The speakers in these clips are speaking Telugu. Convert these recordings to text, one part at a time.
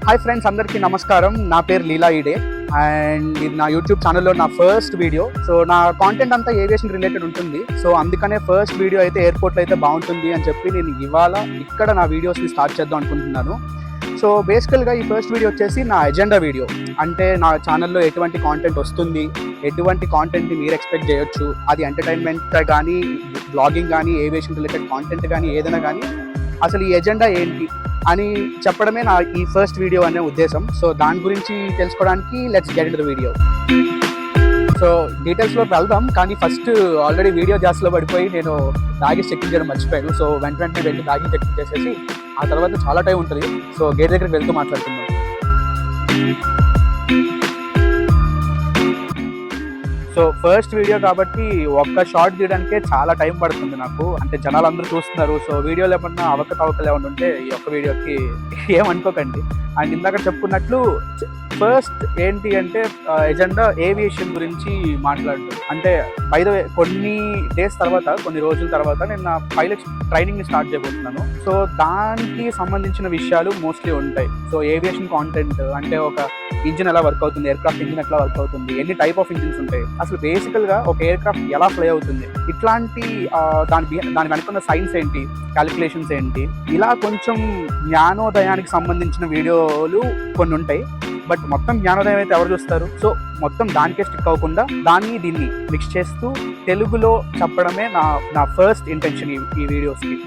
హాయ్ ఫ్రెండ్స్, అందరికీ నమస్కారం. నా పేరు లీలా ఈడే అండ్ ఇది నా యూట్యూబ్ ఛానల్లో నా ఫస్ట్ వీడియో. సో నా కాంటెంట్ అంతా ఏవియేషన్ రిలేటెడ్ ఉంటుంది. సో అందుకనే ఫస్ట్ వీడియో అయితే ఎయిర్పోర్ట్లో అయితే బాగుంటుంది అని చెప్పి నేను ఇవాళ ఇక్కడ నా వీడియోస్ని స్టార్ట్ చేద్దాం అనుకుంటున్నాను. సో బేసికల్గా ఈ ఫస్ట్ వీడియో వచ్చేసి నా ఎజెండా వీడియో. అంటే నా ఛానల్లో ఎటువంటి కాంటెంట్ వస్తుంది, ఎటువంటి కాంటెంట్ని మీరు ఎక్స్పెక్ట్ చేయొచ్చు, అది ఎంటర్టైన్మెంట్ కానీ, బ్లాగింగ్ కానీ, ఏవియేషన్ రిలేటెడ్ కాంటెంట్ కానీ, ఏదైనా కానీ అసలు ఈ ఎజెండా ఏంటి అని చెప్పడమే నా ఈ ఫస్ట్ వీడియో అనే ఉద్దేశం. సో దాని గురించి తెలుసుకోవడానికి let's get into the video. So డీటెయిల్స్లోకి వెళ్దాం, కానీ ఫస్ట్ ఆల్రెడీ వీడియో జాస్లో పడిపోయి నేను బ్యాగేజ్ చెక్కింగ్ చేయడం మర్చిపోయాను. సో వెంటనే వెళ్ళి బ్యాగేజ్ చెక్కింగ్ చేసేసి ఆ తర్వాత చాలా టైం ఉంటుంది. సో గేట్ దగ్గరికి వెళ్తూ మాట్లాడుతున్నాం. సో ఫస్ట్ వీడియో కాబట్టి ఒక్క షార్ట్ తీయడానికే చాలా టైం పడుతుంది నాకు. అంటే జనాలు అందరూ చూస్తున్నారు. సో వీడియోలో ఏమన్నా అవకతవకలు ఏమన్నా ఉంటే ఈ ఒక్క వీడియోకి ఏమనుకోకండి. అండ్ ఇందాక చెప్పుకున్నట్లు ఫస్ట్ ఏంటి అంటే ఎజెండా ఏవియేషన్ గురించి మాట్లాడటం. అంటే బై ద వే కొన్ని డేస్ తర్వాత, కొన్ని రోజుల తర్వాత నేను నా పైలట్ ట్రైనింగ్ని స్టార్ట్ చేయబోతున్నాను. సో దానికి సంబంధించిన విషయాలు మోస్ట్లీ ఉంటాయి. సో ఏవియేషన్ కాంటెంట్ అంటే ఒక ఇంజిన్ ఎలా వర్క్ అవుతుంది, ఎయిర్క్రాఫ్ట్ ఇంజిన్ ఎట్లా వర్క్ అవుతుంది, ఎన్ని టైప్ ఆఫ్ ఇంజిన్స్ ఉంటాయి, అసలు బేసికల్గా ఒక ఎయిర్క్రాఫ్ట్ ఎలా ఫ్లై అవుతుంది, ఇట్లాంటి దాని వెనుకున్న సైన్స్ ఏంటి, క్యాలిక్యులేషన్స్ ఏంటి, ఇలా కొంచెం జ్ఞానోదయానికి సంబంధించిన వీడియోలు కొన్ని ఉంటాయి. బట్ మొత్తం జ్ఞానోదయం అయితే ఎవరు చూస్తారు? సో మొత్తం దానికే స్టిక్ అవ్వకుండా దీన్ని మిక్స్ చేస్తూ తెలుగులో చెప్పడమే నా ఫస్ట్ ఇంటెన్షన్ ఈ వీడియోస్కి.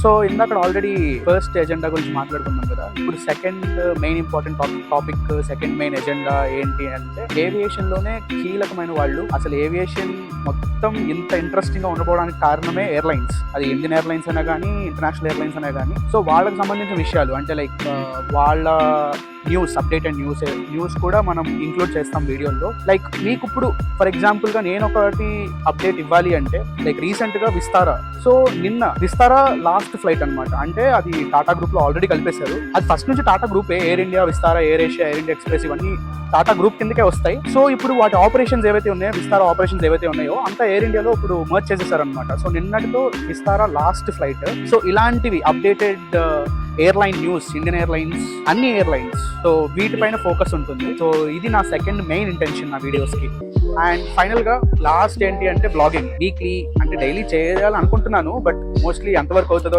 సో ఇందాక ఆల్రెడీ ఫస్ట్ ఎజెండా గురించి మాట్లాడుకున్నాం కదా. ఇప్పుడు second main important topic, second main agenda ఏంటి అంటే ఏవియేషన్లోనే కీలకమైన వాళ్ళు. అసలు ఏవియేషన్ మొత్తం ఇంత ఇంట్రెస్టింగ్గా ఉండకపోవడానికి కారణమే ఎయిర్లైన్స్. అది ఇండియన్ ఎయిర్లైన్స్ అయినా కానీ, ఇంటర్నేషనల్ ఎయిర్లైన్స్ అయినా కానీ. సో వాళ్ళకి సంబంధించిన విషయాలు అంటే లైక్ వాళ్ళ న్యూస్, అప్డేటెడ్ న్యూస్ కూడా మనం ఇంక్లూడ్ చేస్తాం వీడియోలో. లైక్ మీకు ఇప్పుడు ఫర్ ఎగ్జాంపుల్గా నేను ఒకటి అప్డేట్ ఇవ్వాలి అంటే లైక్ రీసెంట్గా విస్తారా. సో నిన్న విస్తారా లాస్ట్ ఫ్లైట్ అనమాట. అంటే అది టాటా గ్రూప్లో ఆల్రెడీ కలిపేశారు. అది ఫస్ట్ నుంచి టాటా గ్రూపే. Air India, Vistara, air Asia, air India express ఇవన్నీ టాటా గ్రూప్ కిందకే వస్తాయి. సో ఇప్పుడు వాటి ఆపరేషన్స్ ఏవైతే ఉన్నాయో, విస్తారా ఆపరేషన్స్ ఏవైతే ఉన్నాయో అంతా ఎయిర్ ఇండియాలో ఇప్పుడు మర్జ్ చేసేసారనమాట. సో నిన్నటితో విస్తారా లాస్ట్ ఫ్లైట్. సో ఇలాంటివి updated airline news, Indian airlines, అన్ని ఎయిర్లైన్స్, సో వీటిపైన ఫోకస్ ఉంటుంది. సో ఇది నా సెకండ్ మెయిన్ ఇంటెన్షన్ నా వీడియోస్కి. అండ్ ఫైనల్గా లాస్ట్ ఏంటి అంటే బ్లాగింగ్. వీక్లీ అంటే డైలీ చేయాలని అనుకుంటున్నాను, బట్ మోస్ట్లీ ఎంతవరకు అవుతుందో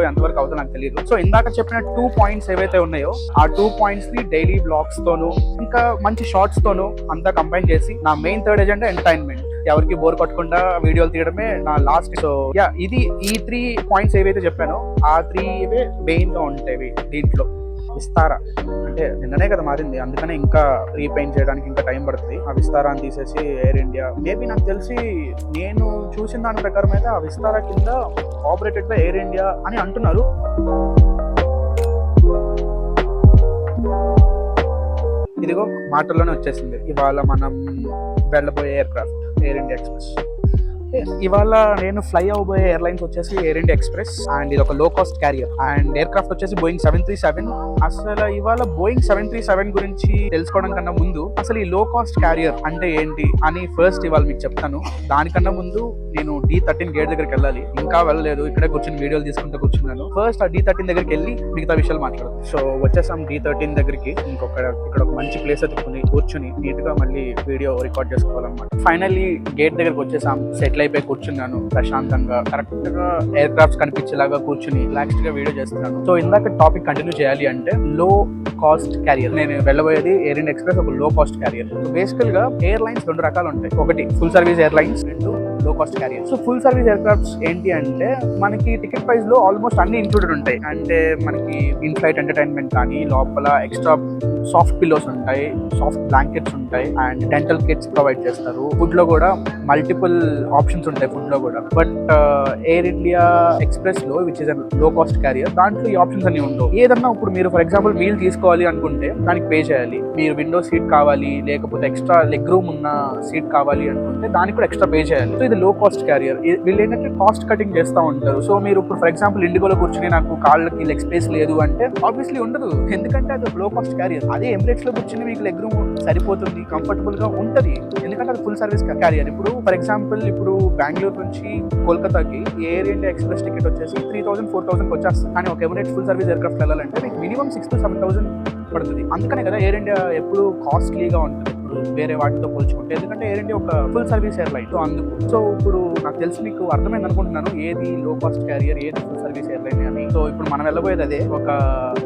నాకు తెలియదు. సో ఇందాక చెప్పిన 2 పాయింట్స్ ఏవైతే ఉన్నాయో ఆ 2 పాయింట్స్ని డైలీ బ్లాగ్స్ తోను ఇంకా మంచి షార్ట్స్ తోను అంతా కంబైన్ చేసి నా మెయిన్ థర్డ్ ఎజెండా ఎంటర్టైన్మెంట్. ఎవరికి బోర్ కొట్టకుండా వీడియోలు తీయడమే నా లాస్ట్. సో ఇది ఈ 3 పాయింట్స్ ఏవైతే చెప్పానో ఆ 3 మెయిన్గా ఉంటాయి దీంట్లో. విస్తారా అంటే నిన్ననే కదా మారింది, అందుకనే ఇంకా రీపెయింట్ చేయడానికి ఇంకా టైం పడుతుంది. ఆ విస్తారాన్ని తీసేసి ఎయిర్ ఇండియా, మేబీ నాకు తెలిసి నేను చూసిన దాని ప్రకారం అయితే ఆ విస్తారా కింద ఆపరేటెడ్ బై ఎయిర్ ఇండియా అని అంటున్నారు. ఇదిగో మాటల్లోనే వచ్చేసింది. ఇవాళ మనం వెళ్ళబోయే ఎయిర్క్రాఫ్ట్ ఎయిర్ ఇండియా ఎక్స్ప్రెస్. ఇవాళ నేను ఫ్లై అవ్వబోయే ఎయిర్లైన్స్ వచ్చేసి ఎయిర్ ఇండియా ఎక్స్ప్రెస్. అండ్ ఇది ఒక లో కాస్ట్ క్యారియర్. అండ్ ఎయిర్క్రాఫ్ట్ వచ్చేసి బోయింగ్ 737. అసలు ఇవాళ బోయింగ్ 737 గురించి తెలుసుకోవడం కన్నా ముందు అసలు ఈ లో కాస్ట్ క్యారియర్ అంటే ఏంటి అని ఫస్ట్ ఇవాళ మీకు చెప్తాను. దానికన్నా ముందు నేను D13 గేట్ దగ్గరికి వెళ్ళాలి. ఇంకా వెళ్ళలేదు, ఇక్కడే కూర్చొని వీడియోలు తీసుకుంటూ కూర్చున్నాను. ఫస్ట్ ఆ D13 దగ్గరికి వెళ్ళి మిగతా విషయాలు మాట్లాడతాను. సో వచ్చేసాం D13 దగ్గరికి. ఇక్కడ ఒక మంచి ప్లేస్ ఎత్తుకుని కూర్చుని నీట్ గా మళ్ళీ వీడియో రికార్డ్ చేసుకోవాలన్నమాట. ఫైనల్లీ గేట్ దగ్గరకు వచ్చేసాం. సెటిల్ అయిపోయి కూర్చున్నాను ప్రశాంతంగా. కరెక్ట్ గా ఎయిర్ క్రాఫ్ట్స్ కనిపించేలాగా కూర్చుని రిలాక్స్డ్ గా వీడియో చేస్తున్నాను. సో ఇందాక టాపిక్ కంటిన్యూ చేయాలి అంటే లో కాస్ట్ క్యారియర్. నేను వెళ్ళబోయేది ఎయిర్ ఇండియా ఎక్స్ప్రెస్, ఒక లో కాస్ట్ క్యారియర్. బేసికల్ గా ఎయిర్లైన్స్ 2 రకాలు ఉంటాయి. ఒకటి ఫుల్ సర్వీస్ ఎయిర్లైన్స్, 2 లో cost carrier. So full service aircrafts ఏంటి అంటే మనకి టికెట్ ప్రైస్ లో ఆల్మోస్ట్ అన్ని ఇంక్లూడెడ్ ఉంటాయి. అంటే మనకి ఇన్ ఫ్లైట్ ఎంటర్టైన్మెంట్ కానీ, లోపల ఎక్స్ట్రా సాఫ్ట్ పిల్లోస్ ఉంటాయి, సాఫ్ట్ బ్లాంకెట్స్ ఉంటాయి, అండ్ డెంటల్ కిట్స్ ప్రొవైడ్ చేస్తారు. ఫుడ్ లో కూడా మల్టిపుల్ ఆప్షన్స్ ఉంటాయి ఫుడ్ లో కూడా. బట్ ఎయిర్ ఇండియా ఎక్స్ప్రెస్ లో which is low cost carrier, దాంట్లో ఈ ఆప్షన్స్ అన్ని ఉండవు. ఏదన్నా ఇప్పుడు మీరు ఫర్ ఎగ్జాంపుల్ మీల్ తీసుకోవాలి అనుకుంటే దానికి పే చేయాలి. మీరు విండో సీట్ కావాలి, లేకపోతే ఎక్స్ట్రా లెగ్ రూమ్ ఉన్న సీట్ కావాలి అనుకుంటే దానికి కూడా ఎక్స్ట్రా పే చేయాలి. సో అనేది లో కాస్ట్ క్యారియర్. వీళ్ళు ఏంటంటే కాస్ట్ కటింగ్ చేస్తూ ఉంటారు. సో మీరు ఇప్పుడు ఫర్ ఎగ్జాంపుల్ ఇండిగోలో కూర్చుని నాకు కాళ్ళకి లెగ్ స్పేస్ లేదు అంటే ఆబ్వియస్లీ ఉండదు, ఎందుకంటే అది లో కాస్ట్ క్యారియర్. అదే ఎమిరేట్స్ లో కూర్చుని మీకు లెగ్ రూమ్ సరిపోతుంది, కంఫర్టబుల్ గా ఉంటది, ఎందుకంటే అది ఫుల్ సర్వీస్ క్యారియర్. ఇప్పుడు ఫర్ ఎగ్జాంపుల్ ఇప్పుడు బెంగళూరు నుంచి కోల్కతాకి ఎయిర్ ఇండియా ఎక్స్ప్రెస్ టికెట్ వచ్చేసి 3000-4000 వచ్చేస్తుంది. కానీ ఒక ఎమిరేట్స్ ఫుల్ సర్వీస్ ఎయిర్క్రాఫ్ట్ వెళ్ళాలంటే మీకు మినిమం 6,000-7,000 పడుతుంది. అందుకనే కదా ఎయిర్ ఇండియా ఎప్పుడు కాస్ట్లీగా ఉంటుంది ఇప్పుడు వేరే వాటితో పోల్చుకుంటే, ఎందుకంటే ఎయిర్ ఇండియా ఒక ఫుల్ సర్వీస్ ఎయిర్లైన్. సో అందుకు సో ఇప్పుడు నాకు తెలిసి మీకు అర్థమైంది అనుకుంటున్నాను ఏది లో కాస్ట్ క్యారియర్, ఏది ఫుల్ సర్వీస్ ఎయిర్లైన్ అని. సో ఇప్పుడు మనం వెళ్ళబోయేది అదే ఒక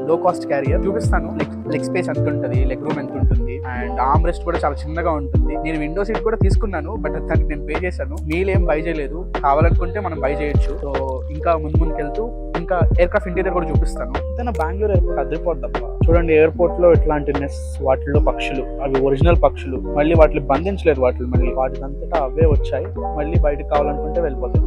లో కాస్ట్ క్యారియర్. చూపిస్తాను లెగ్ స్పేస్ ఎంత ఉంటుంది, లెగ్ రూమ్ ఎంత ఉంటుంది, అండ్ ఆర్మ్ రెస్ట్ కూడా చాలా చిన్నగా ఉంటుంది. నేను విండో సీట్ కూడా తీసుకున్నాను, బట్ దానికి నేను పే చేశాను. మీరేం బై చేయలేదు, కావాలనుకుంటే మనం బై చేయొచ్చు. సో ఇంకా ముందుకు వెళ్తూ ఇంకా ఎయిర్క్రాఫ్ట్ ఇంటీరియర్ కూడా చూపిస్తాను. అంతేనా బెంగళూరు ఎయిర్పోర్ట్ అదిరిపోద్దప్ప. చూడండి ఎయిర్పోర్ట్ లో ఇట్లాంటి నెస్, వాటిల్లో పక్షులు, అవి ఒరిజినల్ పక్షులు, మళ్ళీ వాటిని బంధించలేదు, వాటిని మళ్ళీ వాటిదంతటా అవే వచ్చాయి, మళ్ళీ బయటకు కావాలనుకుంటే వెళ్ళిపోతాయి.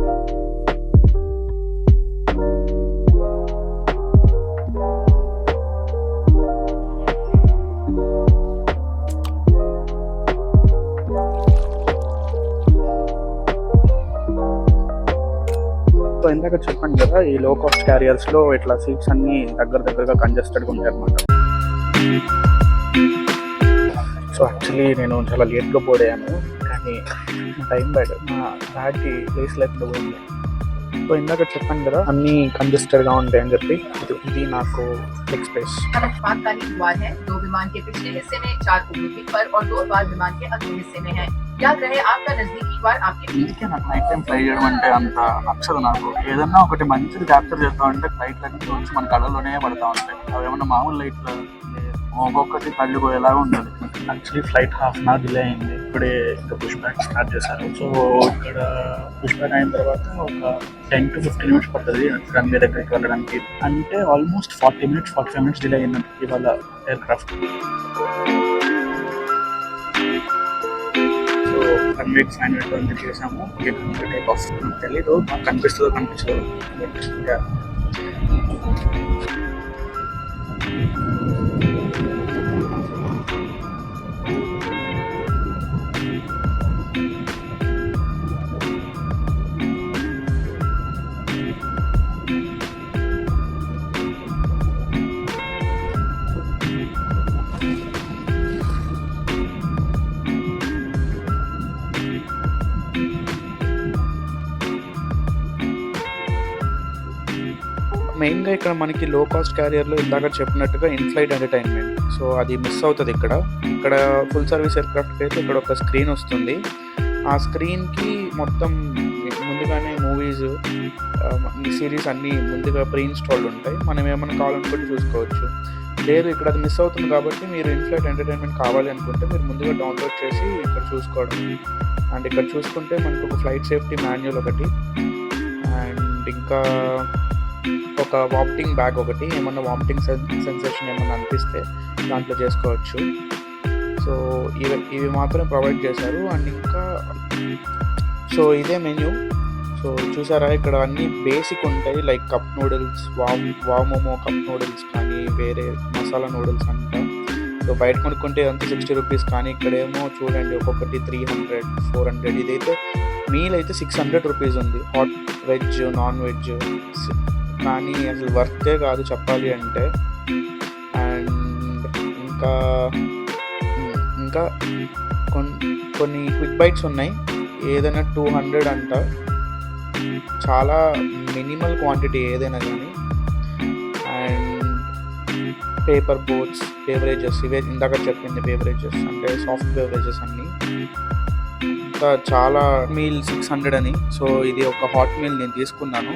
సో ఇందాక చెప్పాను కదా ఈ లో కాస్ట్ క్యారియర్స్ లో ఇట్లా సీట్స్ అన్ని దగ్గరగా కంజెస్టెడ్గా ఉంటాయి అనమాట. సో యాక్చువల్లీ నేను చాలా లేట్గా బోర్డ్ అయ్యాను, కానీ టైం బ్యాడ్, మా బ్యాగ్కి ప్లేస్ లేకుండా పోయింది. సో ఇందాక చెప్పాను కదా అన్ని కంజెస్టెడ్గా ఉంటాయి అని చెప్పి, ఇది నాకు లెగ్ స్పేస్. विमान के पिछले हिस्से में 4 उड़ने पर और 2 द्वार विमान के अगले हिस्से में है। याद रहे आपका नजदीकी द्वार आपके ఇంకే నాకు నైట్ టైం ఫ్లై చేయడం అంటే అంత నచ్చదు. నాకు ఏదన్నా ఒకటి మంచిది క్యాప్చర్ చేద్దాం అంటే ఫ్లైట్ లైట్ నుంచి మన కళ్ళలోనే పడతా ఉంటాయి. అవి ఏమన్నా మామూలు లైట్లు ఒక్కొక్కటి కళ్ళు పోయేలాగా ఉంటుంది. Actually flight half an hour delay అయింది, ఇప్పుడే ఇంకా పుష్ బ్యాక్ స్టార్ట్ చేశారు. సో ఇక్కడ పుష్ బ్యాక్ అయిన తర్వాత ఒక 10-15 నిమిషం పడుతుంది రన్వే దగ్గరికి వెళ్ళడానికి. అంటే ఆల్మోస్ట్ 45 మినిట్స్ డిలే అయింది ఇవాళ ఎయిర్క్రాఫ్ట్. సో రన్వేకి ఫైన్ పెట్టుకుంటే చేసాము, టేక్ ఆఫ్. తెలీదు కనిపిస్తుందో కనిపించదు, బట్ ఇంకా మెయిన్గా ఇక్కడ మనకి లో కాస్ట్ క్యారియర్లో ఇందాక చెప్పినట్టుగా ఇన్ఫ్లైట్ ఎంటర్టైన్మెంట్, సో అది మిస్ అవుతుంది ఇక్కడ ఫుల్ సర్వీస్ ఎయిర్క్రాఫ్ట్కి అయితే ఇక్కడ ఒక స్క్రీన్ వస్తుంది. ఆ స్క్రీన్కి మొత్తం ముందుగానే మూవీస్ సిరీస్ అన్నీ ముందుగా ప్రీ ఇన్స్టాల్డ్ ఉంటాయి, మనం ఏమైనా కావాలనుకుంటే చూసుకోవచ్చు. లేదు ఇక్కడ అది మిస్ అవుతుంది కాబట్టి మీరు ఇన్ఫ్లైట్ ఎంటర్టైన్మెంట్ కావాలి అనుకుంటే మీరు ముందుగా డౌన్లోడ్ చేసి ఇక్కడ చూసుకోవడం. అండ్ ఇక్కడ చూసుకుంటే మనకు ఒక ఫ్లైట్ సేఫ్టీ మాన్యువల్ ఒకటి, అండ్ ఇంకా ఒక వామిటింగ్ బ్యాగ్ ఒకటి, ఏమన్నా వామిటింగ్ సెన్సేషన్ ఏమన్నా అనిపిస్తే దాంట్లో చేసుకోవచ్చు. సో ఇవి మాత్రం ప్రొవైడ్ చేశారు. అండ్ ఇంకా సో ఇదే మెన్యూ. సో చూసారా ఇక్కడ అన్నీ బేసిక్ ఉంటాయి, లైక్ కప్ నూడిల్స్, వామోమో కప్ నూడిల్స్ కానీ వేరే మసాలా నూడిల్స్ అంట. సో బయట కొనుక్కుంటే అంత 60 రూపీస్, కానీ ఇక్కడేమో చూడండి ఒక్కొక్కటి 300-400. ఇదైతే మీల్ అయితే 600 రూపీస్ ఉంది, హాట్ వెజ్ నాన్ వెజ్, కానీ అసలు వర్తే కాదు చెప్పాలి అంటే. అండ్ ఇంకా కొన్ని క్విక్ బైట్స్ ఉన్నాయి, ఏదైనా 200 అంట, చాలా మినిమల్ క్వాంటిటీ ఏదైనా కానీ. అండ్ పేపర్ బోట్స్, బేవరేజెస్, ఇవే ఇందాక చెప్పింది బేవరేజెస్ అంటే సాఫ్ట్ బేవరేజెస్ అన్నీ. ఇంకా చాలా మీల్ 600 అని. సో ఇది ఒక హాట్ మీల్ నేను తీసుకున్నాను.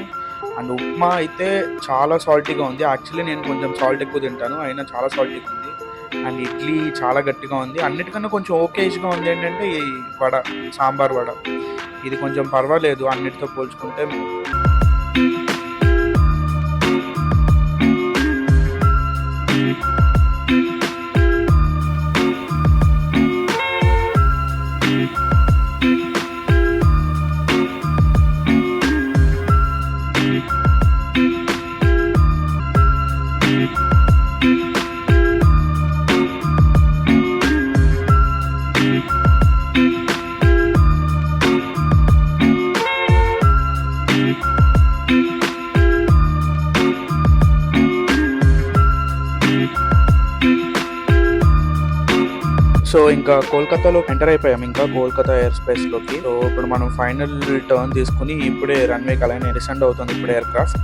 అండ్ ఉప్మా అయితే చాలా సాల్టీగా ఉంది, యాక్చువల్లీ నేను కొంచెం సాల్ట్ ఎక్కువ తింటాను, అయినా చాలా సాల్టీగా ఉంది. అండ్ ఇడ్లీ చాలా గట్టిగా ఉంది. అన్నిటికన్నా కొంచెం ఓకేజ్గా ఉంది ఏంటంటే ఈ వడ, సాంబార్ వడ, ఇది కొంచెం పర్వాలేదు అన్నిటితో పోల్చుకుంటే. సో ఇంకా కోల్కతాలో ఎంటర్ అయిపోయాం, ఇంకా కోల్కతా ఎయిర్ స్పేస్ లోకి. సో ఇప్పుడు మనం ఫైనల్ టర్న్ తీసుకుని ఇప్పుడే రన్వేకి అలానే రిసెండ్ అవుతుంది ఇప్పుడు ఎయిర్ క్రాఫ్ట్.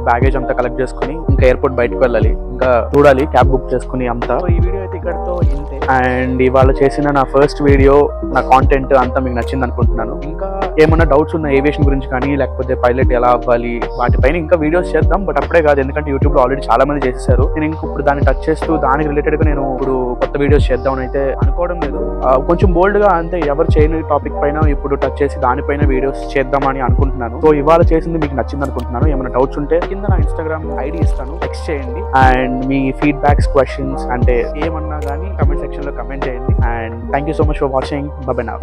బ్యాగేజ్ అంతా కలెక్ట్ చేసుకుని ఇంకా ఎయిర్పోర్ట్ బయటకు వెళ్ళాలి, ఇంకా చూడాలి క్యాబ్ బుక్ చేసుకుని అంతా. ఈ వీడియో అయితే ఇక్కడతో ఇంతే. అండ్ ఇవాళ చేసిన నా ఫస్ట్ వీడియో, నా కాంటెంట్ అంతా మీకు నచ్చింది అనుకుంటున్నాను. ఇంకా ఏమన్నా డౌట్స్ ఉన్న ఏవియేషన్ గురించి కానీ లేకపోతే పైలట్ ఎలా అవ్వాలి వాటిపైన ఇంకా వీడియోస్ చేద్దాం. బట్ అప్పుడే కాదు, ఎందుకంటే యూట్యూబ్ లో ఆల్రెడీ చాలా మంది చేసేసారు. నేను ఇంక ఇప్పుడు దాన్ని టచ్ చేస్తూ దానికి రిలేటెడ్ గా నేను ఇప్పుడు కొత్త వీడియోస్ చేద్దామని అయితే అనుకోవడం లేదు. కొంచెం బోల్డ్ గా అంతే, ఎవరు చేయని టాపిక్ పైన ఇప్పుడు టచ్ చేసి దానిపైన వీడియోస్ చేద్దామని అనుకుంటున్నాను. సో ఇవాళ చేసింది మీకు నచ్చింది అనుకుంటున్నాను. ఏమైనా డౌట్స్ ఉంటే కింద నా ఇన్స్టాగ్రామ్ ఐడి ఇస్తాను, టెక్స్ట్ చేయండి. అండ్ మీ ఫీడ్బ్యాక్స్, క్వశ్చన్స్ అంటే ఏమన్నా కానీ కమెంట్ సెక్షన్ లో కమెంట్ చేయండి. And thank you so much for watching. By by now.